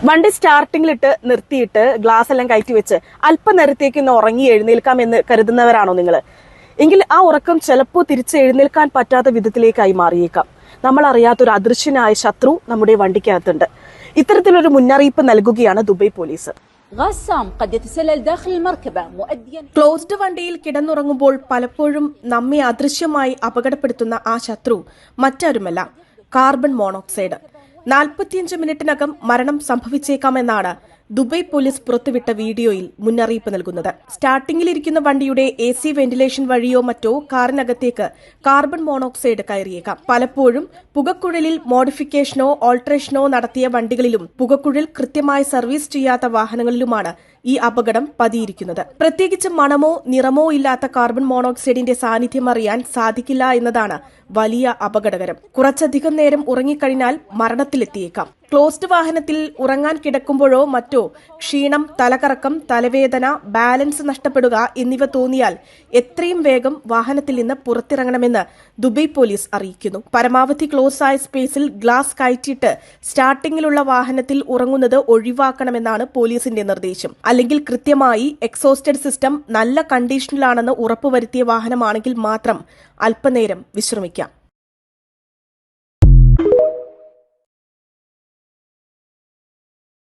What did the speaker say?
വണ്ടി സ്റ്റാർട്ടിങ്ങിലിട്ട് നിർത്തിയിട്ട് ഗ്ലാസ് എല്ലാം കയറ്റി വെച്ച് അല്പനേരത്തേക്ക് ഒന്ന് ഉറങ്ങി എഴുന്നേൽക്കാം എന്ന് കരുതുന്നവരാണോ നിങ്ങൾ? എങ്കിൽ ആ ഉറക്കം ചിലപ്പോൾ തിരിച്ച് എഴുന്നേൽക്കാൻ പറ്റാത്ത വിധത്തിലേക്കായി മാറിയേക്കാം. നമ്മൾ അറിയാത്തൊരു അദൃശ്യനായ ശത്രു നമ്മുടെ വണ്ടിക്കകത്തുണ്ട്. ഇത്തരത്തിലൊരു മുന്നറിയിപ്പ് നൽകുകയാണ് ദുബൈ പോലീസ്. ക്ലോസ്ഡ് വണ്ടിയിൽ കിടന്നുറങ്ങുമ്പോൾ പലപ്പോഴും നമ്മെ അദൃശ്യമായി അപകടപ്പെടുത്തുന്ന ആ ശത്രു മറ്റാരുമല്ല, കാർബൺ മോണോക്സൈഡ്. 45 മിനിറ്റിനകം മരണം സംഭവിച്ചേക്കാമെന്നാണ് ദുബൈ പോലീസ് പുറത്തുവിട്ട വീഡിയോയിൽ മുന്നറിയിപ്പ് നൽകുന്നത്. സ്റ്റാർട്ടിംഗിലിരിക്കുന്ന വണ്ടിയുടെ AC വെന്റിലേഷൻ വഴിയോ മറ്റോ കാറിനകത്തേക്ക് കാർബൺ മോണോക്സൈഡ് കയറിയേക്കാം. പലപ്പോഴും പുകക്കുഴലിൽ മോഡിഫിക്കേഷനോ ഓൾട്ടറേഷനോ നടത്തിയ വണ്ടികളിലും പുകക്കുഴൽ കൃത്യമായി സർവീസ് ചെയ്യാത്ത വാഹനങ്ങളിലുമാണ് ഈ അപകടം പതിയിരിക്കുന്നത്. പ്രത്യേകിച്ച് മണമോ നിറമോ ഇല്ലാത്ത കാർബൺ മോണോക്സൈഡിന്റെ സാന്നിധ്യം അറിയാൻ സാധിക്കില്ല എന്നതാണ് വലിയ അപകടകരം. കുറച്ചധികം നേരം ഉറങ്ങിക്കഴിഞ്ഞാൽ മരണത്തിലെത്തിയേക്കാം. ക്ലോസ്ഡ് വാഹനത്തിൽ ഉറങ്ങാൻ കിടക്കുമ്പോഴോ മറ്റോ ക്ഷീണം, തലകറക്കം, തലവേദന, ബാലൻസ് നഷ്ടപ്പെടുക എന്നിവ തോന്നിയാൽ എത്രയും വേഗം വാഹനത്തിൽ നിന്ന് പുറത്തിറങ്ങണമെന്ന് ദുബൈ പോലീസ് അറിയിക്കുന്നു. പരമാവധി ക്ലോസ് ആയ സ്പേസിൽ ഗ്ലാസ് കയറ്റിയിട്ട് സ്റ്റാർട്ടിംഗിലുള്ള വാഹനത്തിൽ ഉറങ്ങുന്നത് ഒഴിവാക്കണമെന്നാണ് പോലീസിന്റെ നിർദ്ദേശം. അല്ലെങ്കിൽ കൃത്യമായി എക്സോസ്റ്റഡ് സിസ്റ്റം നല്ല കണ്ടീഷനിലാണെന്ന് ഉറപ്പുവരുത്തിയ വാഹനമാണെങ്കിൽ മാത്രം അല്പനേരം വിശ്രമിക്കാം.